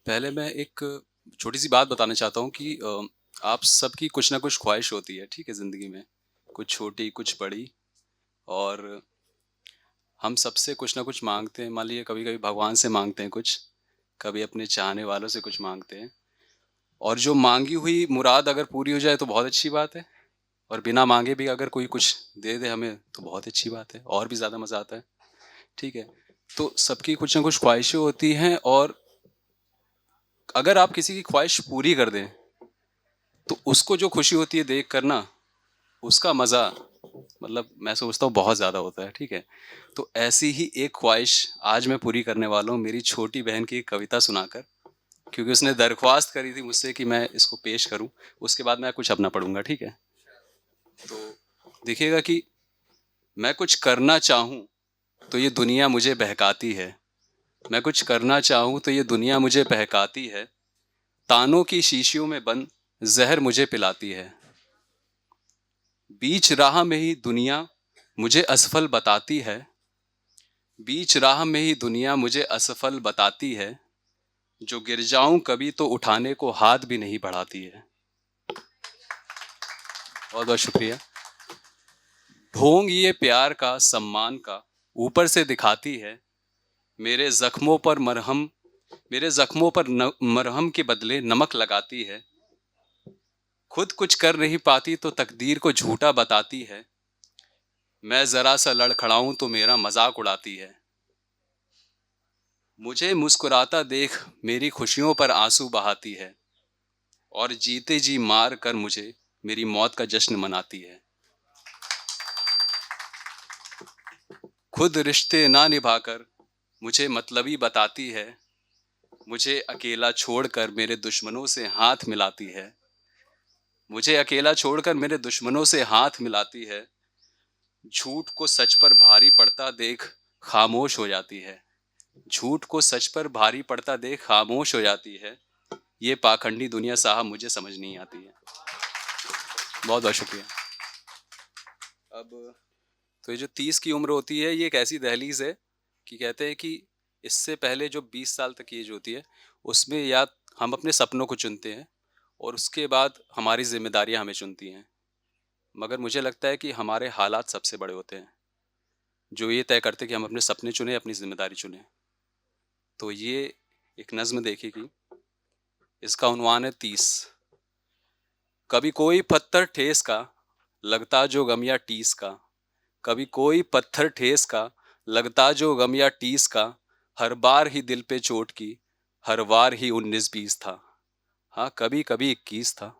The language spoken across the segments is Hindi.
पहले मैं एक छोटी सी बात बताना चाहता हूँ कि आप सबकी कुछ ना कुछ ख्वाहिश होती है, ठीक है, ज़िंदगी में। कुछ छोटी, कुछ बड़ी। और हम सबसे कुछ ना कुछ मांगते हैं। मान लीजिए कभी कभी भगवान से मांगते हैं कुछ, कभी अपने चाहने वालों से कुछ मांगते हैं। और जो मांगी हुई मुराद अगर पूरी हो जाए तो बहुत अच्छी बात है। और बिना मांगे भी अगर कोई कुछ दे दे हमें तो बहुत अच्छी बात है, और भी ज़्यादा मज़ा आता है। ठीक है। तो सबकी कुछ ना कुछ ख्वाहिशें होती हैं, और अगर आप किसी की ख्वाहिश पूरी कर दें तो उसको जो खुशी होती है देख कर ना, उसका मज़ा, मतलब मैं सोचता हूँ बहुत ज़्यादा होता है। ठीक है। तो ऐसी ही एक ख्वाहिश आज मैं पूरी करने वाला हूँ, मेरी छोटी बहन की एक कविता सुनाकर। क्योंकि उसने दरख्वास्त करी थी मुझसे कि मैं इसको पेश करूं, उसके बाद मैं कुछ अपना पढ़ूंगा। ठीक है। तो देखिएगा कि मैं कुछ करना चाहूं तो ये दुनिया मुझे बहकाती है। मैं कुछ करना चाहूं तो ये दुनिया मुझे बहकाती है। तानों की शीशियों में बंद जहर मुझे पिलाती है। बीच राह में ही दुनिया मुझे असफल बताती है। बीच राह में ही दुनिया मुझे असफल बताती है। जो गिर जाऊं कभी तो उठाने को हाथ भी नहीं बढ़ाती है। बहुत बहुत शुक्रिया। ढोंग ये प्यार का, सम्मान का, ऊपर से दिखाती है। मेरे जख्मों पर मरहम मेरे जख्मों पर मरहम के बदले नमक लगाती है। खुद कुछ कर नहीं पाती तो तकदीर को झूठा बताती है। मैं जरा सा लड़खड़ाऊं तो मेरा मजाक उड़ाती है। मुझे मुस्कुराता देख मेरी खुशियों पर आंसू बहाती है। और जीते जी मार कर मुझे मेरी मौत का जश्न मनाती है। खुद रिश्ते ना निभाकर मुझे मतलबी बताती है। मुझे अकेला छोड़कर मेरे दुश्मनों से हाथ मिलाती है। मुझे अकेला छोड़कर मेरे दुश्मनों से हाथ मिलाती है। झूठ को सच पर भारी पड़ता देख खामोश हो जाती है। झूठ को सच पर भारी पड़ता देख खामोश हो जाती है। ये पाखंडी दुनिया साहब मुझे समझ नहीं आती है। बहुत बहुत शुक्रिया। अब तो ये जो 30 की उम्र होती है, ये एक ऐसी दहलीज है कि कहते हैं कि इससे पहले जो 20 साल तक की एज होती है, उसमें या हम अपने सपनों को चुनते हैं, और उसके बाद हमारी जिम्मेदारियां हमें चुनती हैं। मगर मुझे लगता है कि हमारे हालात सबसे बड़े होते हैं, जो ये तय करते हैं कि हम अपने सपने चुने, अपनी जिम्मेदारी चुने। तो ये एक नज्म देखिए कि इसका उन्वान है 30। कभी कोई पत्थर ठेस का, लगता जो गम या टीस का। कभी कोई पत्थर ठेस का, लगता जो गम या टीस का। हर बार ही दिल पे चोट की, हर बार ही 19-20 था। हाँ, कभी कभी 21 था।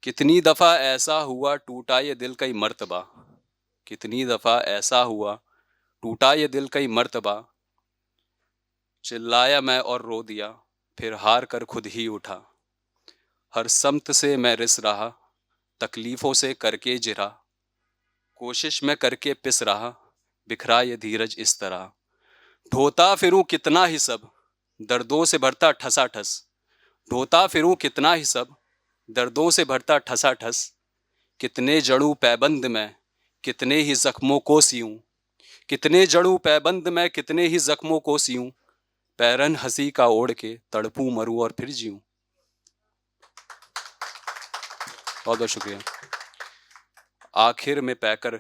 कितनी दफा ऐसा हुआ टूटा ये दिल कई मर्तबा। कितनी दफा ऐसा हुआ टूटा ये दिल कई मर्तबा। चिल्लाया मैं और रो दिया, फिर हार कर खुद ही उठा। हर समत से मैं रिस रहा, तकलीफों से करके जिरा। कोशिश में करके पिस रहा, बिखरा ये धीरज इस तरह। ढोता फिरूं कितना ही सब, दर्दों से भरता ठसा ठस। ढोता फिरूं कितना ही सब, दर्दों से भरता ठसा ठस। कितने जड़ूं पैबंद में, कितने ही जख्मों को सियूं। कितने जड़ूं पैबंद में, कितने ही जख्मों को सियूं। पैरन हंसी का ओढ़ के तड़पूं मरूं और फिर जीऊं। बहुत बहुत शुक्रिया। आखिर में पैकर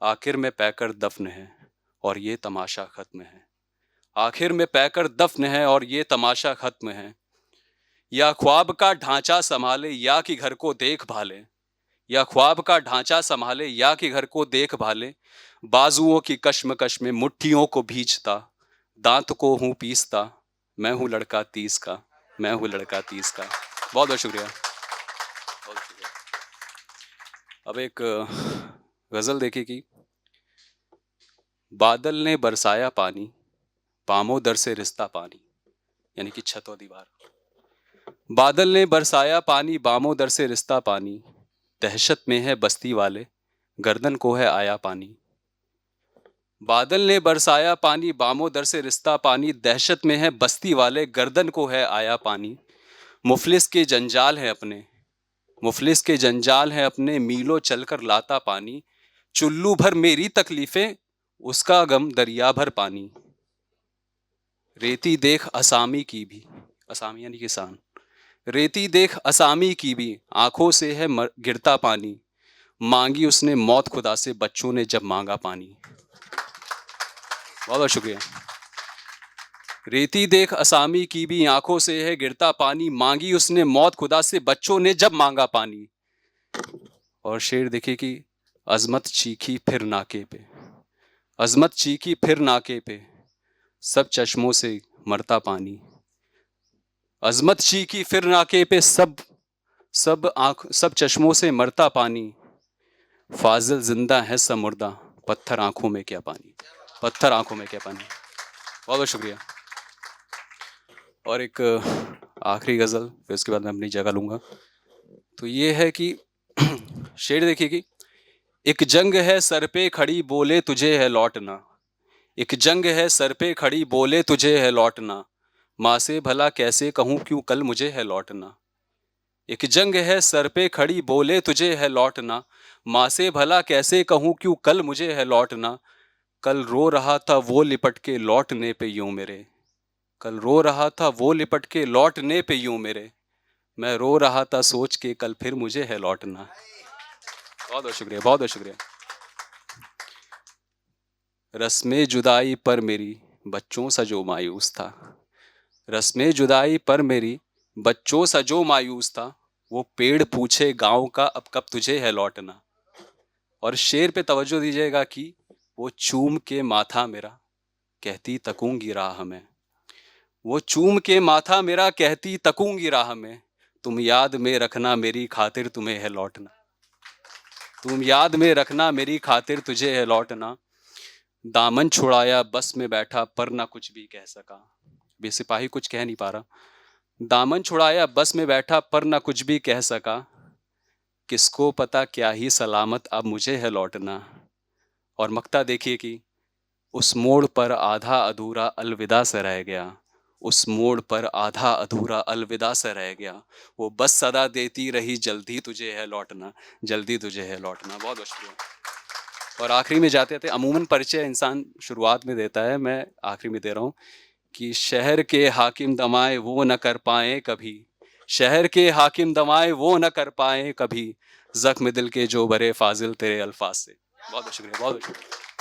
आखिर में पैकर दफन है और ये तमाशा खत्म है। आखिर में पैकर दफन है और ये तमाशा खत्म है। या ख्वाब का ढांचा संभाले या कि घर को देख भाले। या ख्वाब का ढांचा संभाले या कि घर को देख भाले। बाजुओं की कश्मकश में मुट्ठियों को भींचता, दांत को हूं पीसता। मैं हूं लड़का 30 का, मैं हूं लड़का 30 का। बहुत बहुत शुक्रिया। बहुत शुक्रिया। अब एक गजल देखिए कि बादल ने बरसाया पानी, बामों दर से रिश्ता पानी। यानी कि छत और दीवार। बादल ने बरसाया पानी, बामों दर से रिश्ता पानी। दहशत में है बस्ती वाले, गर्दन को है आया पानी। बादल ने बरसाया पानी, बामों दर से रिश्ता पानी। दहशत में है बस्ती वाले, गर्दन को है आया पानी। मुफलिस के जंजाल है अपने, मुफलिस के जंजाल है अपने, मीलों चलकर लाता पानी। चुल्लू भर मेरी तकलीफें, उसका गम दरिया भर पानी। रेती देख असामी की भी, असामी यानी किसान, रेती देख असामी की भी, आंखों से है गिरता पानी, मांगी उसने मौत खुदा से, बच्चों ने जब मांगा पानी। बहुत बहुत शुक्रिया। रेती देख असामी की भी, आंखों से है गिरता पानी, मांगी उसने मौत खुदा से, बच्चों ने जब मांगा पानी। और शेर देखिए कि अजमत चीखी फिर नाके पे, अजमत चीखी फिर नाके पे, सब चश्मों से मरता पानी। अजमत चीखी फिर नाके पे, सब चश्मों से मरता पानी। फाजिल जिंदा है सब मुर्दा, पत्थर आंखों में क्या पानी, पत्थर आंखों में क्या पानी। बहुत बहुत शुक्रिया। और एक आखिरी गजल, फिर उसके बाद मैं अपनी जगह लूंगा। तो ये है कि शेर देखिए कि एक जंग है सर पे खड़ी, बोले तुझे है लौटना, एक जंग है सर पे खड़ी, बोले तुझे है लौटना, माँ से भला कैसे कहूँ क्यों कल मुझे है लौटना। एक जंग है सर पे खड़ी, बोले तुझे है लौटना, माँ से भला कैसे कहूँ क्यों कल मुझे है लौटना। कल रो रहा था वो लिपट के लौटने पे यूं मेरे, कल रो रहा था वो लिपट के लौटने पे यूं मेरे, मैं रो रहा था सोच के कल फिर मुझे है लौटना। बहुत बहुत शुक्रिया, बहुत बहुत शुक्रिया। रस्मे जुदाई पर मेरी बच्चों सा जो मायूस था, रस्मे जुदाई पर मेरी बच्चों सा जो मायूस था, वो पेड़ पूछे गांव का अब कब तुझे है लौटना। और शेर पे तवज्जो दीजिएगा कि वो चूम के माथा मेरा कहती तकूंगी राह में, वो चूम के माथा मेरा कहती तकूंगी राह में, तुम याद में रखना मेरी खातिर तुम्हें है लौटना, तुम याद में रखना मेरी खातिर तुझे है लौटना। दामन छुड़ाया बस में बैठा पर ना कुछ भी कह सका, बे सिपाही कुछ कह नहीं पा रहा। दामन छुड़ाया बस में बैठा पर ना कुछ भी कह सका, किसको पता क्या ही सलामत अब मुझे है लौटना। और मक्ता देखिए कि उस मोड़ पर आधा अधूरा अलविदा से रह गया, उस मोड़ पर आधा अधूरा अलविदा से रह गया, वो बस सदा देती रही जल्दी तुझे है लौटना, जल्दी तुझे है लौटना। बहुत बहुत शुक्रिया। और आखिरी में जाते थे, अमूमन परिचय इंसान शुरुआत में देता है, मैं आखिरी में दे रहा हूँ कि शहर के हाकिम दमाए वो न कर पाए कभी, शहर के हाकिम दमाए वो न कर पाए कभी, जख्म दिल के जो भरे फाजिल तेरे अल्फाज से। बहुत बहुत शुक्रिया, बहुत बहुत शुक्रिया।